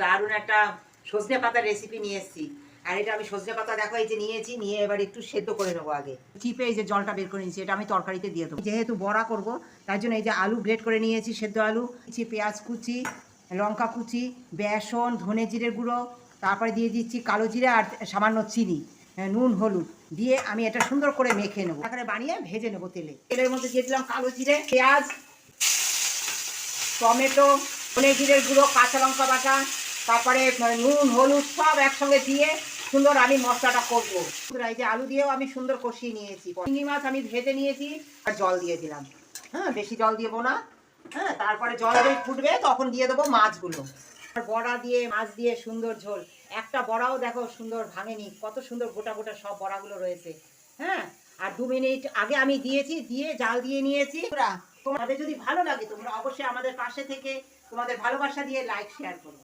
দারুণ একটা সজনে পাতার রেসিপি নিয়ে এসেছি। আর এটা আমি সজনে পাতা দেখো এই যে নিয়েছি, নিয়ে এবার একটু সেদ্ধ করে নেবো আগে। চিপে এই যে জলটা বের করে নিয়েছি, এটা আমি তরকারিতে দিয়ে দেবো। যেহেতু বড়া করব তার জন্য এই যে আলু গ্রেট করে নিয়েছি, সেদ্ধ আলু, পেঁয়াজ কুচি, লঙ্কা কুচি, বেসন, ধনে জিরের গুঁড়ো, তারপরে দিয়ে দিচ্ছি কালো জিরে আর সামান্য চিনি, নুন, হলুদ দিয়ে আমি এটা সুন্দর করে মেখে নেবো। এখানে বানিয়ে ভেজে নেবো তেলে। তেলের মধ্যে দিয়ে দিলাম কালো জিরে, পেঁয়াজ, টমেটো, ধনে জিরের গুঁড়ো, কাঁচা লঙ্কা বাটা, তারপরে নুন, হলুদ সব একসঙ্গে দিয়ে সুন্দর আমি মশলাটা করবো। এই যে আলু দিয়েও আমি সুন্দর কষিয়ে নিয়েছি। চিংড়ি মাছ আমি ভেজে নিয়েছি আর জল দিয়ে দিলাম। হ্যাঁ, বেশি জল দেবো না। হ্যাঁ, তারপরে জল দিয়ে ফুটবে তখন দিয়ে দেবো মাছগুলো। বড়া দিয়ে মাছ দিয়ে সুন্দর ঝোল। একটা বড়াও দেখো সুন্দর ভাঙেনি, কত সুন্দর গোটা গোটা সব বড়াগুলো রয়েছে। হ্যাঁ, আর 2 মিনিট আগে আমি দিয়েছি, দিয়ে জাল দিয়ে নিয়েছি। তোমাদের যদি ভালো লাগে তোমরা অবশ্যই আমাদের পাশে থেকে তোমাদের ভালোবাসা দিয়ে লাইক শেয়ার করো।